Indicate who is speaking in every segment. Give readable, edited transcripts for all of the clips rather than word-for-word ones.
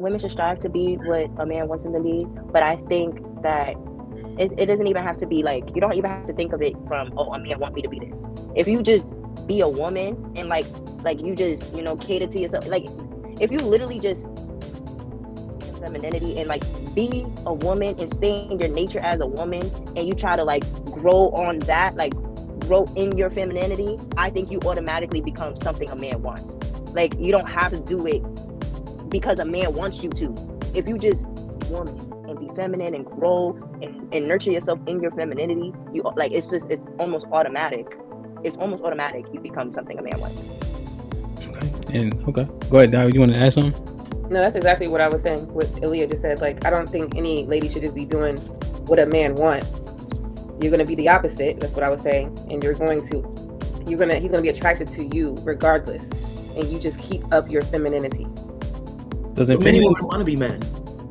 Speaker 1: women should strive to be what a man wants them to be, but I think that it doesn't even have to be like, you don't even have to think of it from, oh, a man want me to be this. If you just be a woman and like you just, you know, cater to yourself, like if you literally just your femininity and like be a woman and stay in your nature as a woman, and you try to like grow on that, like grow in your femininity, I think you automatically become something a man wants. Like you don't have to do it because a man wants you to. If you just be a woman and be feminine and grow and nurture yourself in your femininity, you like it's almost automatic. It's almost automatic. You become something a man wants.
Speaker 2: Okay, go ahead, Dad. You want to add something?
Speaker 3: No, that's exactly what I was saying. What Aaliyah just said. Like, I don't think any lady should just be doing what a man wants. You're gonna be the opposite. That's what I was saying, and he's gonna be attracted to you regardless, and you just keep up your femininity.
Speaker 2: Doesn't
Speaker 4: many women want to be men.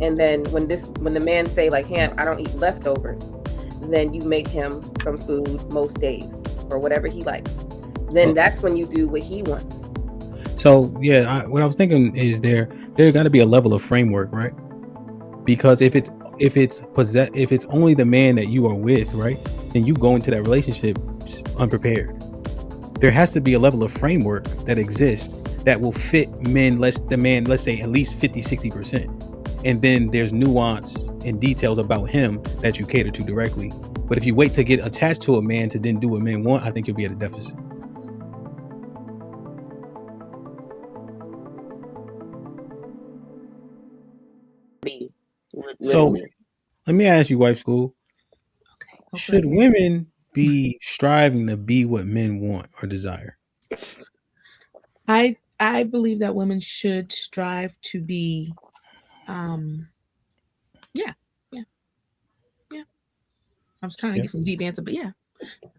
Speaker 3: And then when the man say like, "Ham, I don't eat leftovers," then you make him some food most days or whatever he likes. Then that's when you do what he wants.
Speaker 2: So yeah, what I was thinking is there got to be a level of framework, right? Because if it's only the man that you are with, right, then you go into that relationship unprepared. There has to be a level of framework that exists that will fit men. Let's say at least 50-60%, and then there's nuance and details about him that you cater to directly. But if you wait to get attached to a man to then do what men want, I think you'll be at a deficit. So let me ask you, wife school.
Speaker 5: Okay.
Speaker 2: Should women be striving to be what men want or desire?
Speaker 5: I believe that women should strive to be yeah. I was trying to get some deep answer, but yeah.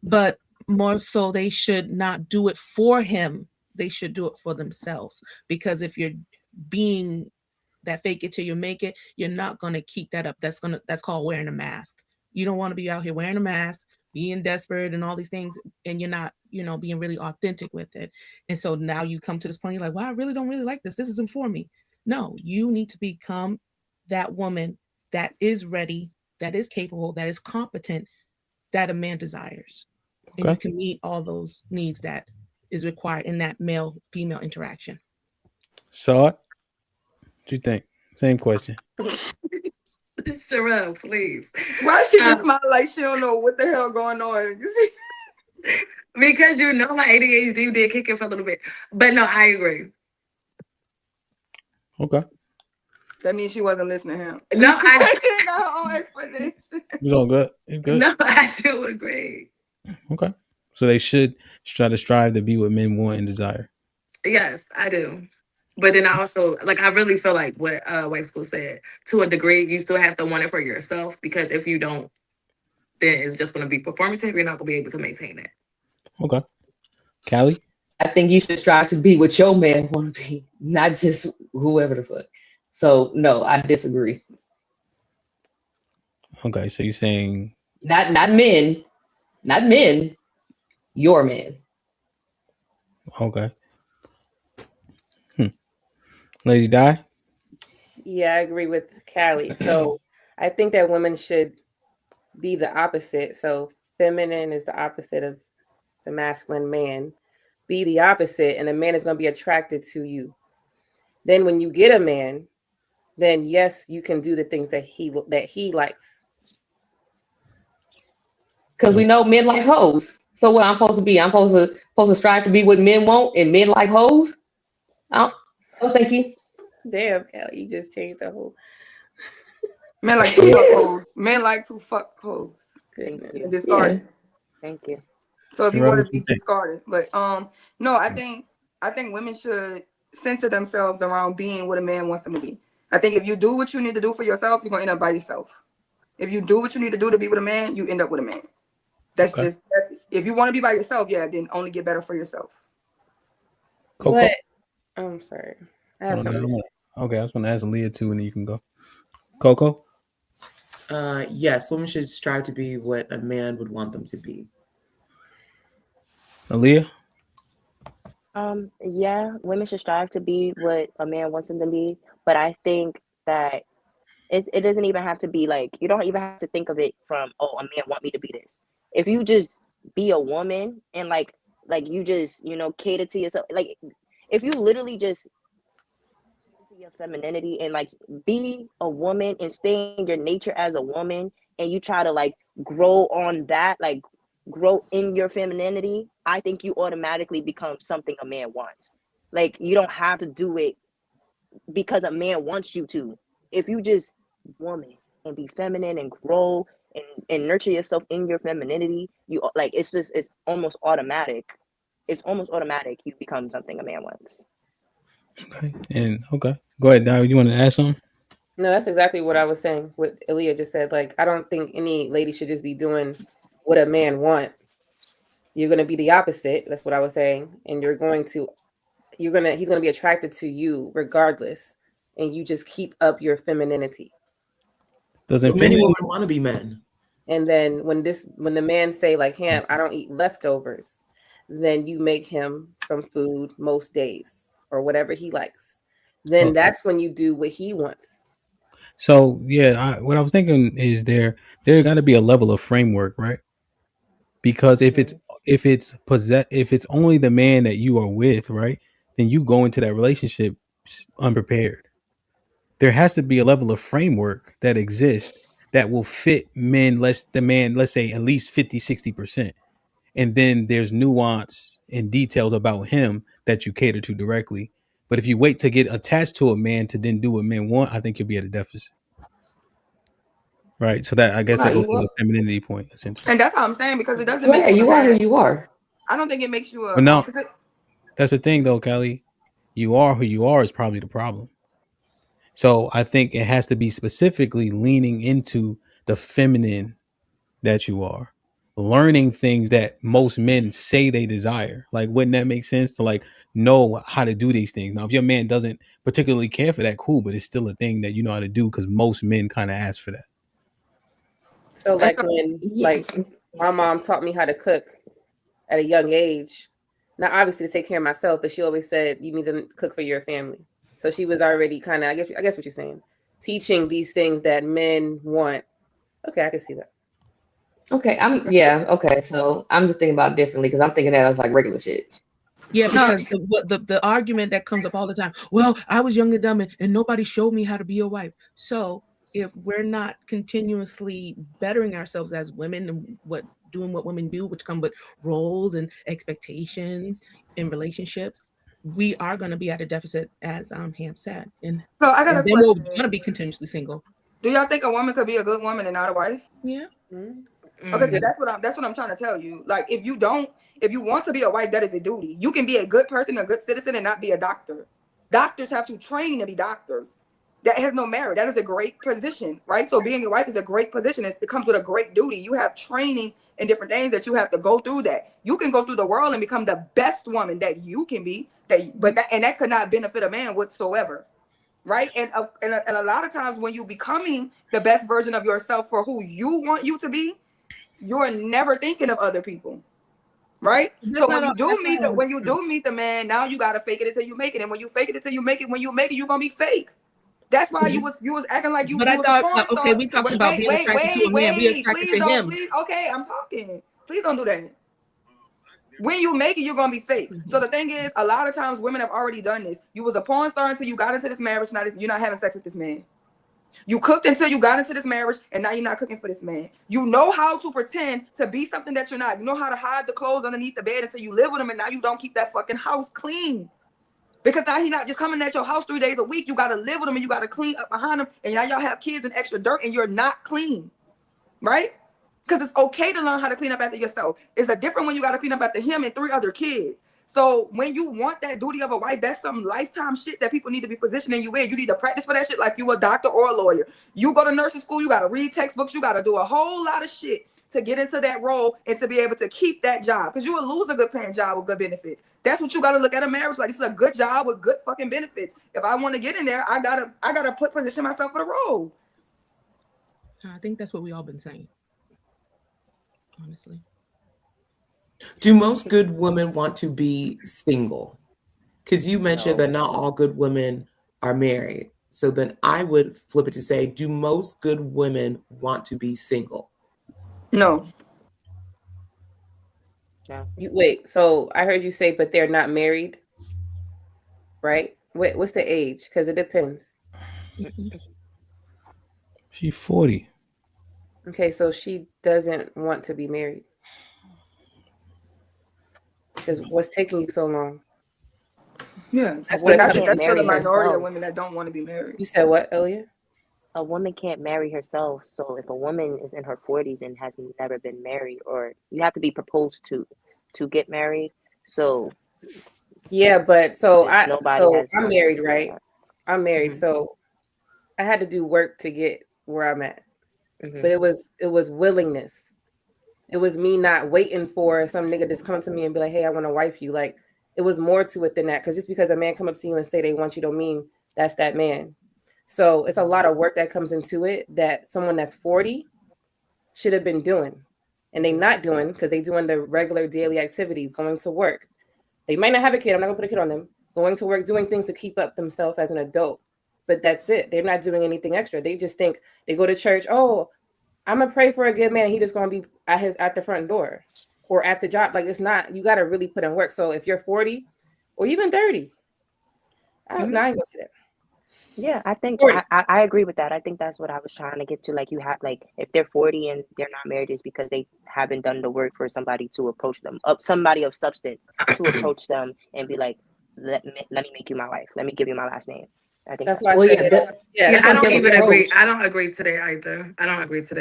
Speaker 5: But more so they should not do it for him. They should do it for themselves. Because if you're being that fake it till you make it, you're not gonna keep that up. That's called wearing a mask. You don't want to be out here wearing a mask, being desperate and all these things, and you're not, being really authentic with it. And so now you come to this point, you're like, well, I really don't really like this. This isn't for me. No, you need to become that woman that is ready, that is capable, that is competent, that a man desires. And you can meet all those needs that is required in that male-female interaction.
Speaker 2: So, what do you think? Same question.
Speaker 6: Cherrell, please.
Speaker 7: Why she just smile like she don't know what the hell going on? You see?
Speaker 6: Because my ADHD did kick in for a little bit. But no, I agree.
Speaker 2: Okay.
Speaker 7: That means she wasn't listening to him.
Speaker 6: No, I
Speaker 7: she got her own explanation.
Speaker 2: It's all good. It's good.
Speaker 6: No, I do agree.
Speaker 2: Okay. So they should try to strive to be what men want and desire.
Speaker 6: Yes, I do. But then I also I really feel like what Wife School said, to a degree, you still have to want it for yourself, because if you don't, then it's just going to be performative. You're not going to be able to maintain it.
Speaker 2: Okay. Callie?
Speaker 8: I think you should strive to be what your man want to be, not just whoever the fuck. So no, I disagree.
Speaker 2: Okay, so you're saying
Speaker 8: not men, your man.
Speaker 2: Okay. Lady Di?
Speaker 3: Yeah, I agree with Callie. So I think that women should be the opposite. So feminine is the opposite of the masculine man. Be the opposite, and the man is going to be attracted to you. Then when you get a man, then yes, you can do the things that he likes.
Speaker 8: Because we know men like hoes. So what I'm supposed to be? I'm supposed to strive to be what men want, and men like hoes. Oh, thank you.
Speaker 3: Damn, Callie, you just changed the whole.
Speaker 7: Men like to fuck hoes. Men like to fuck hoes. And discarded.
Speaker 1: Yeah. Thank you.
Speaker 7: So if you want to be discarded, but no, I think women should center themselves around being what a man wants them to be. I think if you do what you need to do for yourself, you're gonna end up by yourself. If you do what you need to do to be with a man, you end up with a man. That's if you want to be by yourself, then only get better for yourself.
Speaker 2: Coco?
Speaker 3: But I'm sorry. I have something.
Speaker 2: Okay, I was gonna ask Leah too, and then you can go. Coco?
Speaker 4: Yes, women should strive to be what a man would want them to be.
Speaker 2: Aaliyah?
Speaker 1: Yeah, women should strive to be what a man wants them to be, but I think that it doesn't even have to be like you don't even have to think of it from oh a man want me to be this. If you just be a woman and like you just cater to yourself, like if you literally just into your femininity and like be a woman and stay in your nature as a woman and you try to like grow on that, like grow in your femininity, I think you automatically become something a man wants. Like you don't have to do it because a man wants you to. If you just woman and be feminine and grow and nurture yourself in your femininity, you like it's almost automatic. It's almost automatic you become something a man wants.
Speaker 2: Okay. Go ahead, Dow. You want to add something?
Speaker 3: No, that's exactly what I was saying. What Aaliyah just said. Like, I don't think any lady should just be doing what a man want. You're gonna be the opposite. That's what I was saying. And he's gonna be attracted to you regardless. And you just keep up your femininity.
Speaker 2: Doesn't
Speaker 4: Many
Speaker 2: femininity
Speaker 4: women want to be men.
Speaker 3: And then when the man say like, "Ham, I don't eat leftovers," then you make him some food most days or whatever he likes. Then that's when you do what he wants.
Speaker 2: So yeah, what I was thinking is there got to be a level of framework, right? Because if it's only the man that you are with, right, then you go into that relationship unprepared. There has to be a level of framework that exists that will fit men let's say at least 50-60%, and then there's nuance and details about him that you cater to directly. But if you wait to get attached to a man to then do what men want, I think you'll be at a deficit. Right. So that I guess
Speaker 8: No,
Speaker 2: that goes
Speaker 8: you
Speaker 2: to
Speaker 8: are.
Speaker 2: the femininity point, essentially.
Speaker 7: And that's how I'm saying, because it doesn't make
Speaker 8: Yeah,
Speaker 7: you a
Speaker 8: you are who
Speaker 7: bad.
Speaker 8: you are.
Speaker 7: I don't think it makes you a
Speaker 2: But now
Speaker 7: 'cause
Speaker 2: that's the thing though, Kelly. You are who you are is probably the problem. So I think it has to be specifically leaning into the feminine that you are. Learning things that most men say they desire. Like, wouldn't that make sense to like know how to do these things? Now, if your man doesn't particularly care for that, cool, but it's still a thing that you know how to do because most men kind of ask for that.
Speaker 3: So
Speaker 7: and
Speaker 3: like when
Speaker 8: Yeah.
Speaker 3: like my mom taught me how to cook at a young age. Now obviously to take care of myself, but she always said you need to cook for your family. So she was already kind of I guess what you're saying, teaching these things that men want. Okay, I can see that.
Speaker 8: Okay. Okay. So I'm just thinking about it differently because I'm thinking that as like regular shit.
Speaker 5: Yeah,
Speaker 7: no,
Speaker 5: because the argument that comes up all the time, well, I was young and dumb and nobody showed me how to be a wife. So if we're not continuously bettering ourselves as women and doing what women do, which come with roles and expectations in relationships, we are going to be at a deficit, as Ham said, and
Speaker 7: so I got a
Speaker 5: then we're
Speaker 7: question.
Speaker 5: going to be continuously single.
Speaker 7: Do y'all think a woman could be a good woman and not a wife?
Speaker 5: Yeah.
Speaker 7: Okay, so that's what I'm trying to tell you. Like, if you want to be a wife, that is a duty. You can be a good person, a good citizen, and not be a doctor. Doctors have to train to be doctors. That has no merit. That is a great position, right? So being a wife is a great position. It comes with a great duty. You have training and different things that you have to go through. That you can go through the world and become the best woman that you can be. That could not benefit a man whatsoever, right? And a lot of times when you becoming the best version of yourself for who you want you to be, you're never thinking of other people, right? So when you do meet the man, now you gotta fake it until you make it, and when you fake it until you make it, when you make it, you're gonna be fake. That's why you was acting like you
Speaker 5: But I
Speaker 7: was a
Speaker 5: thought,
Speaker 7: porn
Speaker 5: okay,
Speaker 7: star.
Speaker 5: we talked
Speaker 7: Wait,
Speaker 5: about
Speaker 7: wait,
Speaker 5: being
Speaker 7: wait,
Speaker 5: attracted to a
Speaker 7: wait,
Speaker 5: man. We
Speaker 7: wait.
Speaker 5: attracted
Speaker 7: Please
Speaker 5: to
Speaker 7: don't.
Speaker 5: him.
Speaker 7: Please, okay, I'm talking. Please don't do that. When you make it, you're gonna be fake. So the thing is, a lot of times women have already done this. You was a porn star until you got into this marriage. Now you're not having sex with this man. You cooked until you got into this marriage, and now you're not cooking for this man. You know how to pretend to be something that you're not. You know how to hide the clothes underneath the bed until you live with him, and now you don't keep that fucking house clean. Because now he's not just coming at your house 3 days a week. You got to live with him, and you got to clean up behind him, and now y'all have kids and extra dirt, and you're not clean, right? Because it's okay to learn how to clean up after yourself. It's a different when you got to clean up after him and 3 other kids. So when you want that duty of a wife, that's some lifetime shit that people need to be positioning you in. You need to practice for that shit like you a doctor or a lawyer. You go to nursing school, you got to read textbooks, you got to do a whole lot of shit to get into that role and to be able to keep that job. Because you will lose a good paying job with good benefits. That's what you got to look at a marriage like. This is a good job with good fucking benefits. If I want to get in there, I gotta position myself for the role.
Speaker 5: I think that's what we all been saying, honestly.
Speaker 4: Do most good women want to be single? Because you mentioned that not all good women are married. So then I would flip it to say, do most good women want to be single?
Speaker 7: No.
Speaker 1: No.
Speaker 3: Wait, so I heard you say, but they're not married, right? What's the age? Because it depends.
Speaker 2: She's 40.
Speaker 3: Okay, so she doesn't want to be married. Because what's taking you so long?
Speaker 7: Yeah.
Speaker 3: That's what
Speaker 1: Women
Speaker 3: it
Speaker 1: can't
Speaker 3: comes
Speaker 7: That's still the
Speaker 1: marry
Speaker 7: minority of
Speaker 1: herself.
Speaker 7: women that don't want to be married.
Speaker 3: You said what, Elia?
Speaker 1: A woman can't marry herself. So if a woman is in her 40s and has never been married, or you have to be proposed to get married. So
Speaker 3: Yeah, but
Speaker 1: nobody has
Speaker 3: I'm
Speaker 1: wanted
Speaker 3: married,
Speaker 1: to do
Speaker 3: right?
Speaker 1: that.
Speaker 3: I'm married,
Speaker 1: Mhm.
Speaker 3: so I had to do work to get where I'm at.
Speaker 1: Mhm.
Speaker 3: But it was willingness. It was me not waiting for some nigga to come to me and be like, "Hey, I want to wife you." Like, it was more to it than that. Because just because a man come up to you and say they want you, don't mean that's that man. So it's a lot of work that comes into it that someone that's 40 should have been doing, and they not doing because they doing the regular daily activities, going to work. They might not have a kid. I'm not gonna put a kid on them. Going to work, doing things to keep up themselves as an adult. But that's it. They're not doing anything extra. They just think they go to church. Oh, I'm gonna pray for a good man. He just gonna be at the front door or at the job. Like, it's not. You gotta really put in work. So if you're 40 or even 30, I ain't gonna say that.
Speaker 1: Yeah, I think
Speaker 3: 40.
Speaker 1: I agree with that. I think that's what I was trying to get to. Like, you have, like, if they're 40 and they're not married, is because they haven't done the work for somebody to approach them, somebody of substance to approach them and be like, let me make you my wife. Let me give you my last name. I think
Speaker 3: That's
Speaker 1: that's
Speaker 3: why I
Speaker 8: Well,
Speaker 3: said
Speaker 8: yeah,
Speaker 3: yeah.
Speaker 6: Yeah,
Speaker 3: That's
Speaker 6: I
Speaker 3: why
Speaker 6: don't
Speaker 8: they'll
Speaker 6: even agree.
Speaker 8: approach.
Speaker 6: I don't agree to that either. I don't agree to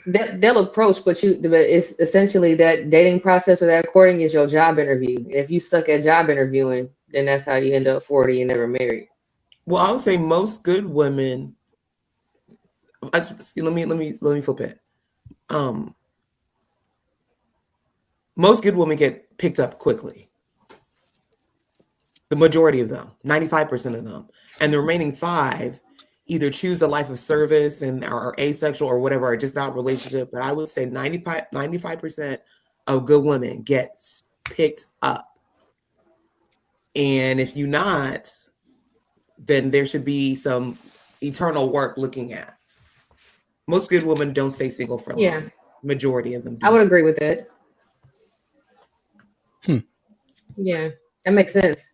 Speaker 6: that.
Speaker 8: They'll approach, but it's essentially that dating process or that courting is your job interview. And if you suck at job interviewing, then that's how you end up 40 and never married.
Speaker 4: Well, I would say most good women. Let me flip it. Most good women get picked up quickly. The majority of them, 95% of them, and the remaining 5 either choose a life of service and are asexual or whatever, or just not relationship. But I would say 95% of good women get picked up. And if you're not, then there should be some eternal work looking at. Most good women don't stay single for long.
Speaker 8: Yeah.
Speaker 4: Majority of them do.
Speaker 8: I would agree with that. Yeah, that makes sense.